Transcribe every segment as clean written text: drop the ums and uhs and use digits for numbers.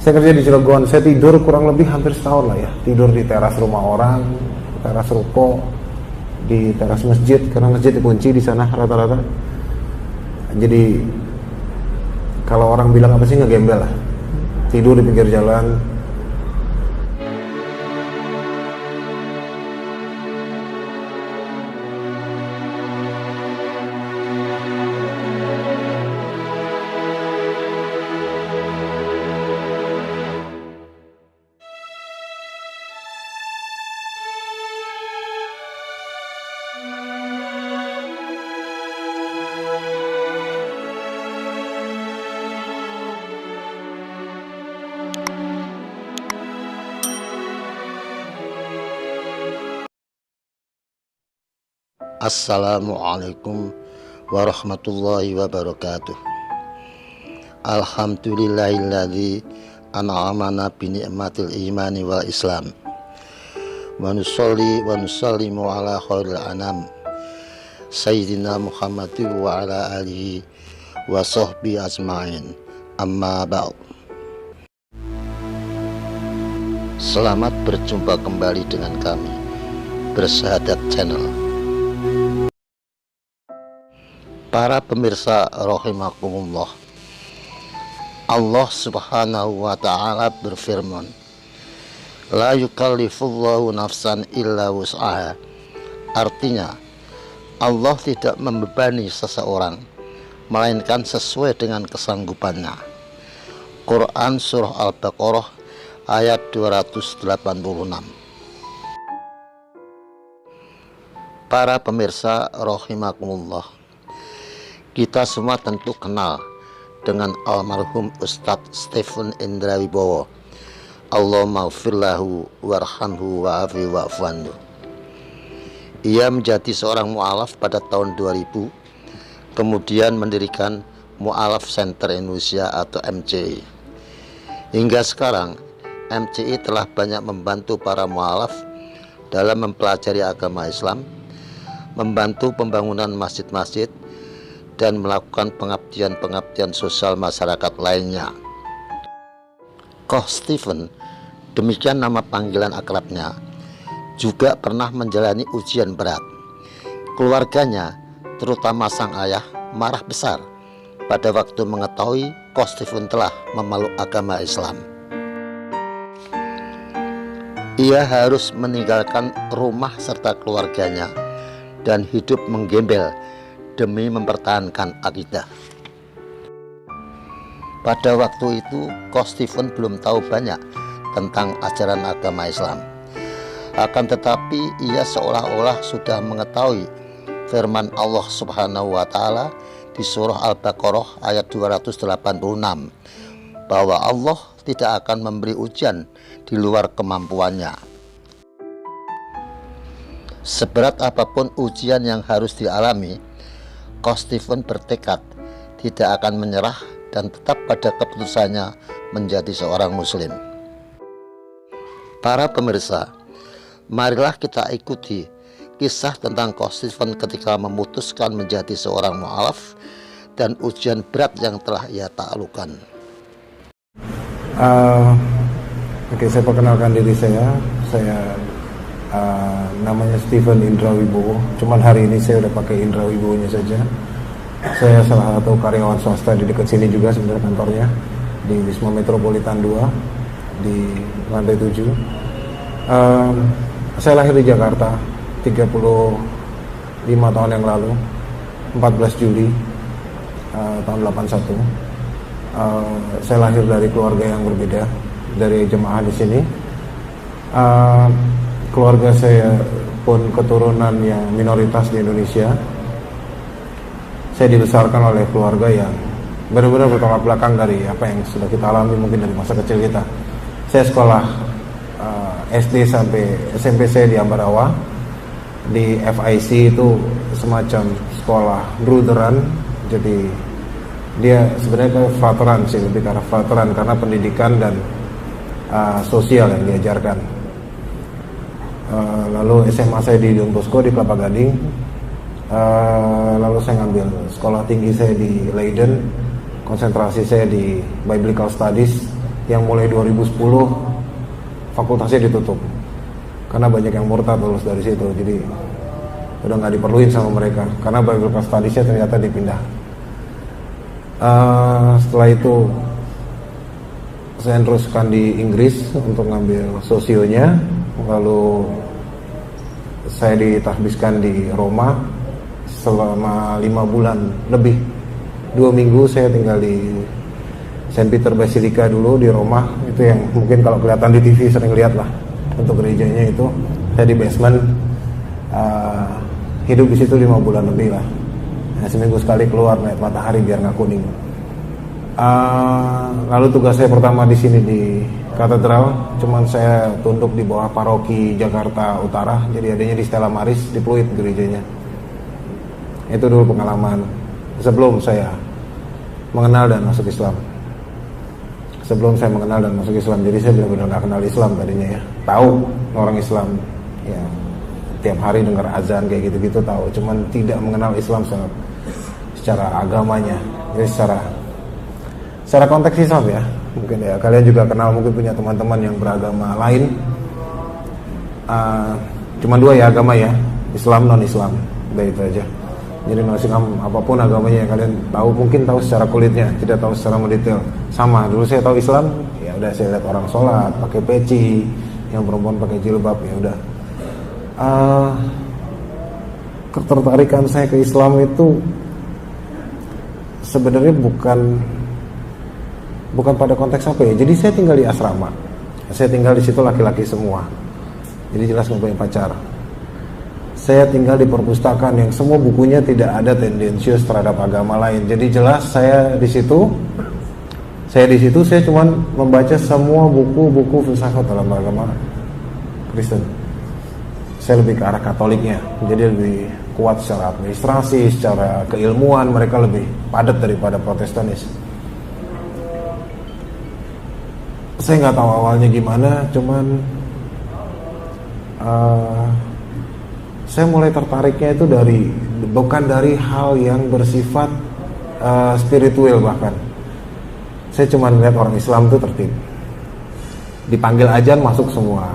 Saya kerja di Cilegon, saya tidur kurang lebih hampir setahun lah ya. Tidur di teras rumah orang, teras ruko, di teras masjid, karena masjid dikunci di sana rata-rata. Jadi kalau orang bilang apa sih, ngegembel lah. Tidur di pinggir jalan. Assalamualaikum warahmatullahi wabarakatuh. Alhamdulillahilladzi an'amana bi ni'matil imani wal islam. Wa nusolli wa nusallimu ala khairil anam Sayyidina Muhammadin wa ala alihi wa sahbihi ajma'in. Amma ba'd. Selamat berjumpa kembali dengan kami Bersahadat Channel. Para pemirsa rahimakumullah, Allah subhanahu wa ta'ala berfirman, la yukallifullahu nafsan illa wus'aha. Artinya, Allah tidak membebani seseorang melainkan sesuai dengan kesanggupannya. Quran Surah Al-Baqarah ayat 286. Para pemirsa rahimakumullah, kita semua tentu kenal dengan almarhum Ustadz Stephen Indra Wibowo. Allahumma ghfirlahu warhamhu wa'afi wa'fuanhu. Ia menjadi seorang mu'alaf pada tahun 2000, kemudian mendirikan Mu'alaf Center Indonesia atau MCI. Hingga sekarang MCI telah banyak membantu para mu'alaf dalam mempelajari agama Islam, membantu pembangunan masjid-masjid, dan melakukan pengabdian-pengabdian sosial masyarakat lainnya. Koh Stephen, demikian nama panggilan akrabnya, juga pernah menjalani ujian berat. Keluarganya, terutama sang ayah, marah besar pada waktu mengetahui Koh Stephen telah memeluk agama Islam. Ia harus meninggalkan rumah serta keluarganya dan hidup menggembel demi mempertahankan akidah. Pada waktu itu, Koh Stephen belum tahu banyak tentang ajaran agama Islam. Akan tetapi ia seolah-olah sudah mengetahui firman Allah Subhanahu wa ta'ala di surah Al-Baqarah ayat 286 bahwa Allah tidak akan memberi ujian di luar kemampuannya. Seberat apapun ujian yang harus dialami, Koh Stephen bertekad tidak akan menyerah dan tetap pada keputusannya menjadi seorang muslim. Para pemirsa, marilah kita ikuti kisah tentang Koh Stephen ketika memutuskan menjadi seorang mu'alaf dan ujian berat yang telah ia taklukkan. Oke, saya perkenalkan diri saya. Namanya Stephen Indra Wibowo. Cuman hari ini saya udah pakai Indra Wibowo-nya saja. Saya salah satu karyawan swasta di dekat sini juga sebenarnya kantornya, di Wisma Metropolitan 2 di lantai 7. Saya lahir di Jakarta 35 tahun yang lalu, 14 Juli tahun 81. Saya lahir dari keluarga yang berbeda dari jemaah di sini. Keluarga saya pun keturunan yang minoritas di Indonesia. Saya dibesarkan oleh keluarga yang benar-benar bertolak belakang dari apa yang sudah kita alami mungkin dari masa kecil kita. Saya sekolah SD sampai SMP saya di Ambarawa. Di FIC itu semacam sekolah bruderan, jadi dia sebenarnya ke frateran sih, lebih ke arah frateran karena pendidikan dan sosial yang diajarkan. Lalu SMA saya di Don Bosco di Kelapa Gading. Lalu saya ngambil sekolah tinggi saya di Leiden, konsentrasi saya di Biblical Studies yang mulai 2010 fakultasnya ditutup karena banyak yang murtad lulus dari situ, jadi udah nggak diperluin sama mereka karena Bible Studies-nya ternyata dipindah. Setelah itu saya teruskan di Inggris untuk ngambil sosionya, lalu saya ditahbiskan di Roma selama 5 bulan lebih. 2 minggu saya tinggal di Saint Peter Basilica dulu di Roma, itu yang mungkin kalau kelihatan di TV sering lihat lah, untuk gerejanya itu. Saya di basement, hidup di situ 5 bulan lebih lah. Seminggu sekali keluar naik matahari biar nggak kuning. Lalu tugas saya pertama di sini di katedral, cuman saya tunduk di bawah paroki Jakarta Utara, jadi adanya di Stella Maris di Pluit gerejanya. Itu dulu pengalaman sebelum saya mengenal dan masuk Islam. Sebelum saya mengenal dan masuk Islam, jadi saya benar-benar nggak kenal Islam tadinya ya. Tahu orang Islam, ya tiap hari dengar azan kayak gitu-gitu tahu, cuman tidak mengenal Islam secara agamanya, jadi secara konteks Islam ya. Mungkin ya kalian juga kenal, mungkin punya teman-teman yang beragama lain. Cuma 2 ya agama ya, Islam non Islam, udah itu aja. Jadi non Islam apapun agamanya yang kalian tahu, mungkin tahu secara kulitnya, tidak tahu secara mendetail. Sama dulu saya tahu Islam, ya udah saya lihat orang sholat pakai peci, yang perempuan pakai jilbab, ya udah. Ketertarikan saya ke Islam itu sebenarnya bukan pada konteks apa ya. Jadi saya tinggal di asrama, saya tinggal di situ laki-laki semua, jadi jelas nggak punya pacar. Saya tinggal di perpustakaan yang semua bukunya tidak ada tendensius terhadap agama lain. Jadi jelas saya di situ saya cuma membaca semua buku-buku filsafat dalam agama Kristen. Saya lebih ke arah Katoliknya, jadi lebih kuat secara administrasi, secara keilmuan mereka lebih padat daripada Protestanis. Saya nggak tahu awalnya gimana, cuman saya mulai tertariknya itu bukan dari hal yang bersifat spiritual bahkan. Saya cuma melihat orang Islam itu tertib, dipanggil azan masuk semua.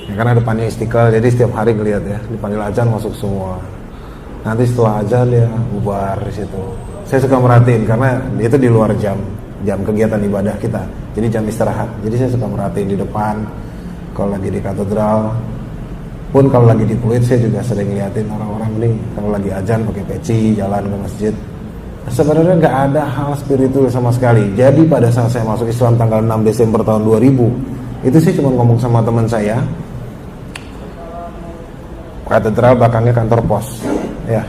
Ya, karena depannya Istiqlal, jadi setiap hari ngelihat ya, dipanggil azan masuk semua. Nanti setelah azan ya bubar di situ. Saya suka merhatiin karena itu di luar jam kegiatan ibadah kita, jadi jam istirahat. Jadi saya suka merhatiin di depan, kalau lagi di katedral pun, kalau lagi di Pluit saya juga sering liatin orang-orang ini kalau lagi azan pakai peci jalan ke masjid. Sebenarnya nggak ada hal spiritual sama sekali. Jadi pada saat saya masuk Islam tanggal 6 Desember tahun 2000, itu saya cuma ngomong sama teman saya, katedral belakangnya kantor pos ya,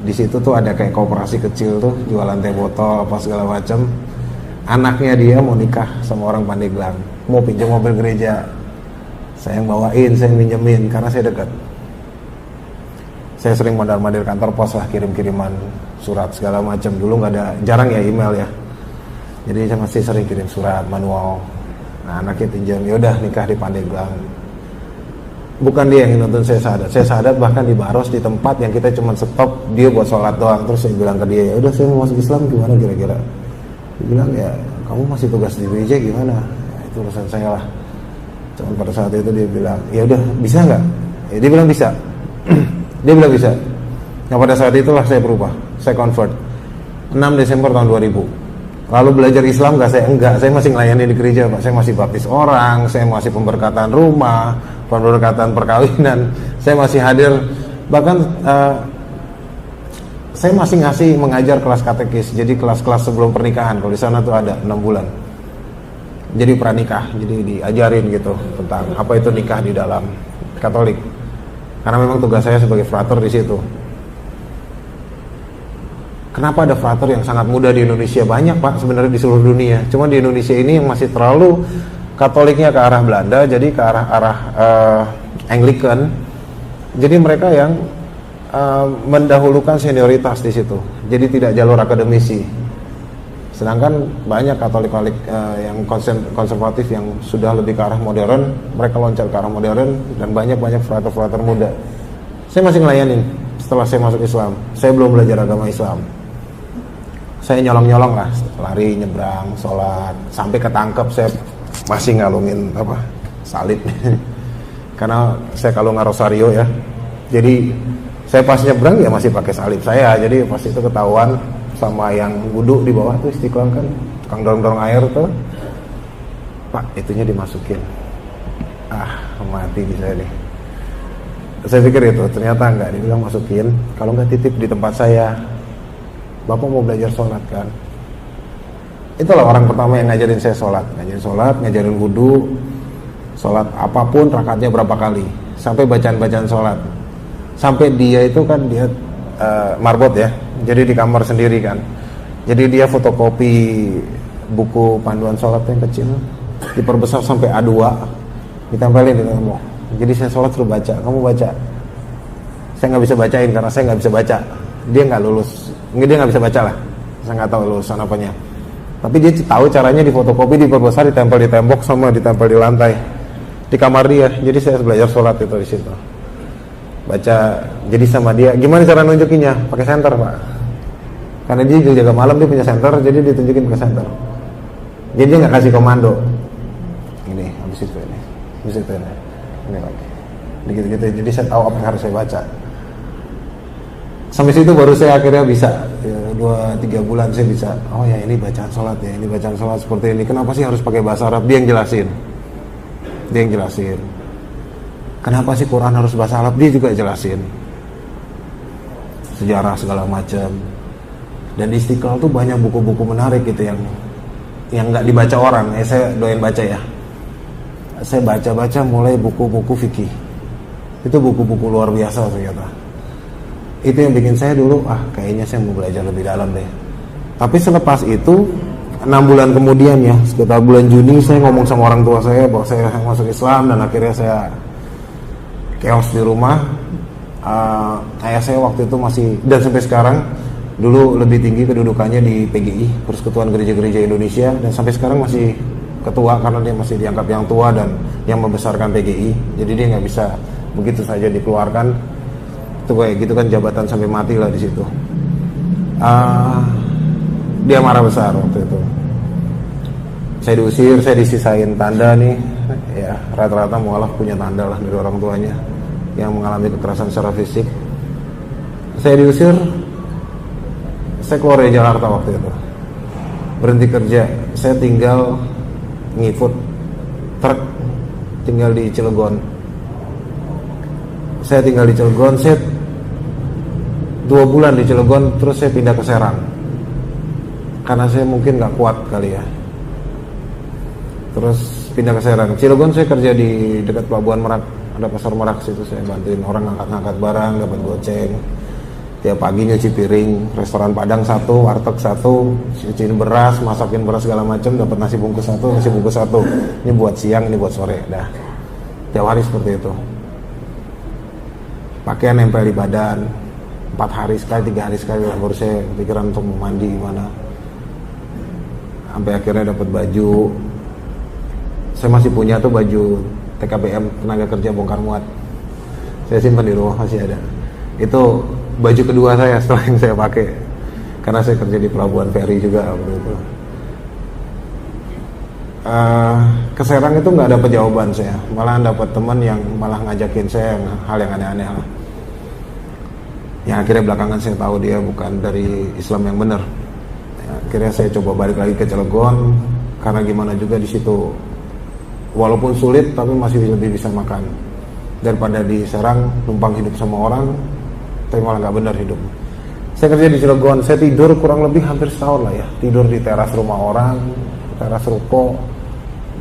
di situ tuh ada kayak koperasi kecil tuh, jualan teh botol apa segala macam. Anaknya dia mau nikah sama orang Pandeglang, mau pinjam mobil gereja, saya yang bawain, saya yang minjemin karena saya dekat. Saya sering mondar-mandir kantor pos lah, kirim-kiriman surat segala macam. Dulu nggak ada, jarang ya email ya, jadi saya masih sering kirim surat manual. Nah anaknya pinjam, yaudah nikah di Pandeglang. Bukan dia yang nonton saya sahadat bahkan di Baros, di tempat yang kita cuma stop dia buat sholat doang. Terus saya bilang ke dia, ya udah saya mau masuk Islam gimana kira-kira. Dia bilang ya kamu masih tugas di BJ gimana, ya, itu urusan saya lah. Cuman pada saat itu dia bilang, ya udah bisa nggak? Ya, dia bilang bisa. Dia bilang bisa. Nah pada saat itulah saya berubah, saya convert. 6 Desember tahun 2000. Lalu belajar Islam nggak? Saya masih melayani di gereja Pak. Saya masih baptis orang, saya masih pemberkatan rumah, pemberkatan perkawinan, saya masih hadir. Bahkan saya masih mengajar kelas katekis. Jadi kelas-kelas sebelum pernikahan. Kalau di sana tuh ada 6 bulan. Jadi pranikah, jadi diajarin gitu tentang apa itu nikah di dalam Katolik. Karena memang tugas saya sebagai frater di situ. Kenapa ada frater yang sangat muda di Indonesia? Banyak Pak sebenarnya di seluruh dunia. Cuma di Indonesia ini yang masih terlalu Katoliknya ke arah Belanda, jadi ke arah Anglican. Jadi mereka yang mendahulukan senioritas di situ. Jadi tidak jalur akademisi. Sedangkan banyak Katolik yang konservatif yang sudah lebih ke arah modern, mereka loncat ke arah modern, dan banyak frater-frater muda. Saya masih ngelayanin setelah saya masuk Islam. Saya belum belajar agama Islam. Saya nyolong-nyolong lah, lari, nyebrang, sholat, sampai ketangkep saya masih ngalungin salib. Karena saya kalungan rosario ya. Jadi saya pas nyebrang ya masih pakai salib saya. Jadi pas itu ketahuan sama yang wudhu di bawah tuh Istiqlal kan, tukang dorong-dorong air tuh. Pak, itunya dimasukin. Mati bisa nih. Saya pikir itu, ternyata enggak, dia bilang masukin, kalau enggak titip di tempat saya. Bapak mau belajar sholat kan? Itulah orang pertama yang ngajarin saya sholat, ngajarin wudhu, sholat apapun rakaatnya berapa kali, sampai bacaan-bacaan sholat. Sampai dia itu kan dia marbot ya, jadi di kamar sendiri kan. Jadi dia fotokopi buku panduan sholat yang kecil, diperbesar sampai A2, ditempelin di tembok. Jadi saya sholat suruh baca, kamu baca. Saya nggak bisa bacain karena saya nggak bisa baca. Dia nggak lulus, dia nggak bisa baca lah. Saya nggak tahu lulusan apanya. Tapi dia tahu caranya di fotokopi, diperbesar, ditempel di tembok, sama ditempel di lantai di kamar dia. Jadi saya belajar sholat itu di situ. Baca, jadi sama dia. Gimana cara nunjukinnya? Pakai senter pak. Karena dia juga jaga malam, dia punya senter, jadi ditunjukin pakai senter. Jadi dia nggak kasih komando. Ini, habis itu ini, habis itu ini lagi. Gitu-gitu. Jadi saya tahu apa yang harus saya baca. Sampai situ baru saya akhirnya bisa ya, 2-3 bulan saya bisa. Oh ya ini bacaan sholat ya, ini bacaan sholat seperti ini. Kenapa sih harus pakai bahasa Arab? Dia yang jelasin. Kenapa sih Quran harus bahasa Arab? Dia juga jelasin. Sejarah segala macam. Dan di Istiqlal tuh banyak buku-buku menarik gitu yang nggak dibaca orang. Saya doain baca ya. Saya baca mulai buku-buku fikih. Itu buku-buku luar biasa ternyata. Itu yang bikin saya dulu kayaknya saya mau belajar lebih dalam deh. Tapi selepas itu 6 bulan kemudian ya, sekitar bulan Juni saya ngomong sama orang tua saya bahwa saya masuk Islam, dan akhirnya saya chaos di rumah. Ayah saya waktu itu masih, dan sampai sekarang, dulu lebih tinggi kedudukannya di PGI, Persekutuan Gereja-Gereja Indonesia, dan sampai sekarang masih ketua karena dia masih dianggap yang tua dan yang membesarkan PGI. Jadi dia nggak bisa begitu saja dikeluarkan. Itu kayak gitu kan, jabatan sampai mati lah di situ. Dia marah besar waktu itu. Saya diusir, saya disisain tanda nih. Ya rata-rata mualaf punya tanda lah dari orang tuanya yang mengalami kekerasan secara fisik. Saya diusir. Saya keluar dari Jakarta waktu itu. Berhenti kerja. Saya tinggal ngikut truk, tinggal di Cilegon. Saya tinggal di Cilegon, saya 2 bulan di Cilegon, terus saya pindah ke Serang karena saya mungkin gak kuat kali ya. Terus pindah ke Serang. Cilegon saya kerja di dekat Pelabuhan Merak, ada pasar Merak situ. Saya bantuin orang ngangkat barang, dapat goceng. Tiap pagi nyuci piring, restoran Padang 1, warteg 1, cuciin beras, masakin beras segala macam, dapat nasi bungkus 1. Ini buat siang, ini buat sore. Dah. Tiap hari seperti itu. Pakaian nempel di badan 4 hari sekali, 3 hari sekali lah, baru saya pikiran untuk mau mandi gimana. Sampai akhirnya dapat baju. Saya masih punya tuh baju TKBM, tenaga kerja bongkar muat. Saya simpan di rumah, masih ada. Itu baju kedua saya setelah yang saya pakai, karena saya kerja di Pelabuhan Feri juga waktu itu. Ke Serang itu nggak dapat jawaban saya, malah dapat teman yang malah ngajakin saya hal yang aneh-aneh lah. Yang akhirnya belakangan saya tahu dia bukan dari Islam yang benar. Ya, akhirnya saya coba balik lagi ke Cilegon, karena gimana juga di situ, walaupun sulit tapi masih lebih bisa makan daripada di Serang numpang hidup sama orang, tapi malah nggak benar hidup. Saya kerja di Cilegon, saya tidur kurang lebih hampir setahun lah ya, tidur di teras rumah orang, teras ruko,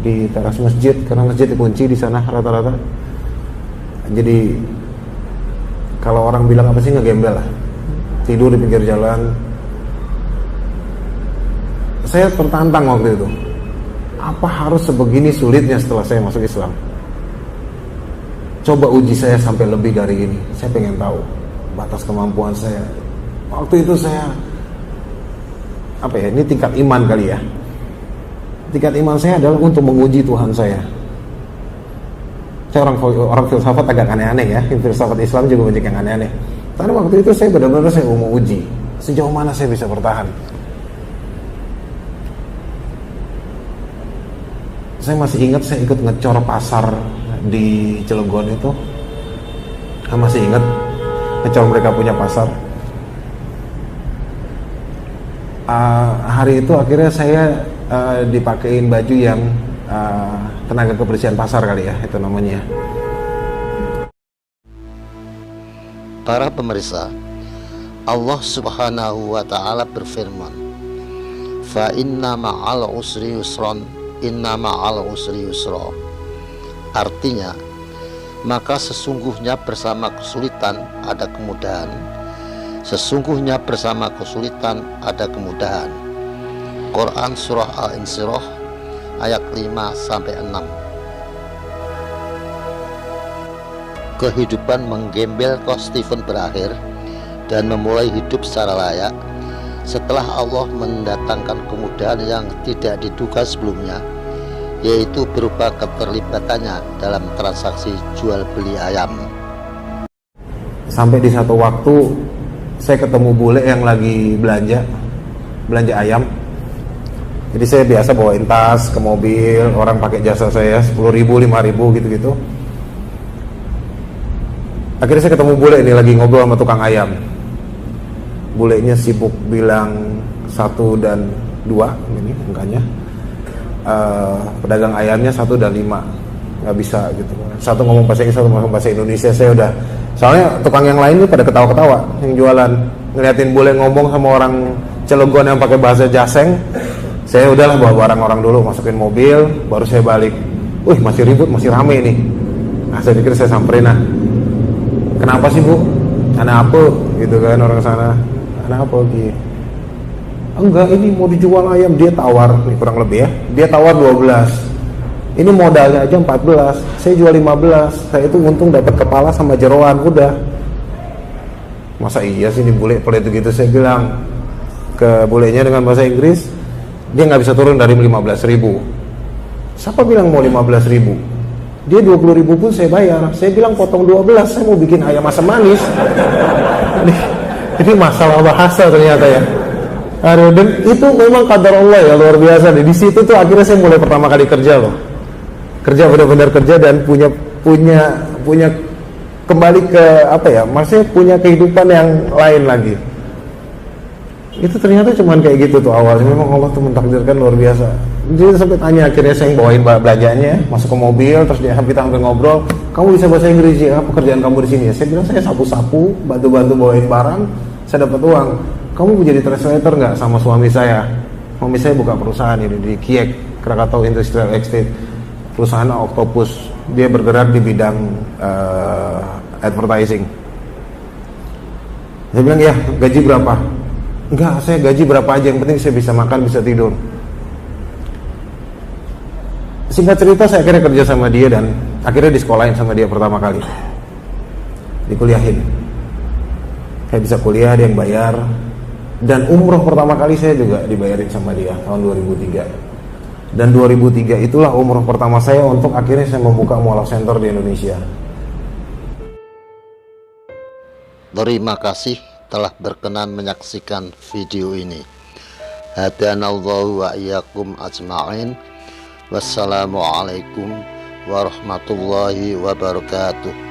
di teras masjid, karena masjid dikunci di sana rata-rata. Jadi kalau orang bilang apa sih, ngegembel lah, tidur di pinggir jalan. Saya tertantang waktu itu, apa harus sebegini sulitnya setelah saya masuk Islam? Coba uji saya sampai lebih dari ini. Saya pengen tahu batas kemampuan saya. Waktu itu saya ini tingkat iman kali ya. Tingkat iman saya adalah untuk menguji Tuhan saya. Saya orang filsafat agak aneh-aneh ya. Filsafat Islam juga banyak yang aneh-aneh. Tapi waktu itu saya benar-benar saya mau uji sejauh mana saya bisa bertahan. Saya masih ingat saya ikut ngecor pasar di Cilegon itu. Saya masih ingat ngecor mereka punya pasar. Hari itu akhirnya saya dipakein baju yang tenaga kebersihan pasar kali ya, itu namanya. Para pemirsa, Allah Subhanahu wa Ta'ala berfirman, "Fa inna ma'al usri yusron, inna ma'al usri yusra." Artinya, maka sesungguhnya bersama kesulitan ada kemudahan. Sesungguhnya bersama kesulitan ada kemudahan. Quran Surah Al-Insyirah ayat 5-6. Kehidupan menggembel Coach Stephen berakhir dan memulai hidup secara layak setelah Allah mendatangkan kemudahan yang tidak diduga sebelumnya, yaitu berupa keterlibatannya dalam transaksi jual beli ayam. Sampai di satu waktu saya ketemu bule yang lagi belanja ayam. Jadi saya biasa bawain tas ke mobil, orang pakai jasa saya 10.000, 5.000 gitu-gitu. Akhirnya saya ketemu bule ini lagi ngobrol sama tukang ayam. Bulenya sibuk bilang 1 dan 2 ini angkanya. Pedagang ayamnya 1 dan 5, nggak bisa gitu. Satu ngomong bahasa Inggris, satu ngomong bahasa Indonesia. Saya udah, soalnya tukang yang lain ini pada ketawa-ketawa yang jualan, ngeliatin bule ngomong sama orang Cilegon yang pakai bahasa Jaseng. Saya udahlah bawa barang orang dulu, masukin mobil, baru saya balik. Wih, masih ribut, masih rame nih. Nah, saya pikir saya samperin, nah, kenapa sih bu? Ada apa? Gitu kan orang sana. Ada apa gitu? Enggak, ini mau dijual ayam. Dia tawar, nih kurang lebih ya, dia tawar 12. Ini modalnya aja 14, saya jual 15. Saya itu untung dapat kepala sama jeroan, udah. Masa iya sih ini bule pelit gitu? Saya bilang ke bulenya dengan bahasa Inggris, dia nggak bisa turun dari 15.000. Siapa bilang mau 15.000? Dia 20.000 pun saya bayar. Saya bilang potong 12, saya mau bikin ayam asam manis. Ini masalah bahasa ternyata ya. Aduh, dan itu memang qadar Allah ya, luar biasa deh. Di situ tuh akhirnya saya mulai pertama kali kerja loh. Kerja, benar-benar kerja dan punya kembali ke apa ya? Maksudnya punya kehidupan yang lain lagi. Itu ternyata cuman kayak gitu tuh awalnya. Memang Allah tuh mentakdirkan luar biasa. Jadi sampai tanya, akhirnya saya bawain belanjanya, masuk ke mobil, terus kita hampir ngobrol. Kamu bisa bahasa Inggris ya? Apa kerjaan kamu di sini ya? Saya bilang saya sapu-sapu, bantu-bantu bawain barang, saya dapat uang. Kamu mau jadi translator nggak sama suami saya? Suami saya buka perusahaan ini di Kiek, Krakatau Industrial Estate, perusahaan Octopus. Dia bergerak di bidang advertising. Saya bilang ya, gaji berapa? Enggak, saya gaji berapa aja, yang penting saya bisa makan, bisa tidur. Singkat cerita, saya akhirnya kerja sama dia dan akhirnya disekolahin sama dia pertama kali. Dikuliahin. Saya bisa kuliah, dia yang bayar. Dan umroh pertama kali saya juga dibayarin sama dia tahun 2003. Dan 2003 itulah umroh pertama saya untuk akhirnya saya membuka mualaf center di Indonesia. Terima kasih telah berkenan menyaksikan video ini. Hadanallahu wa iyyakum ajma'in. Wassalamualaikum warahmatullahi wabarakatuh.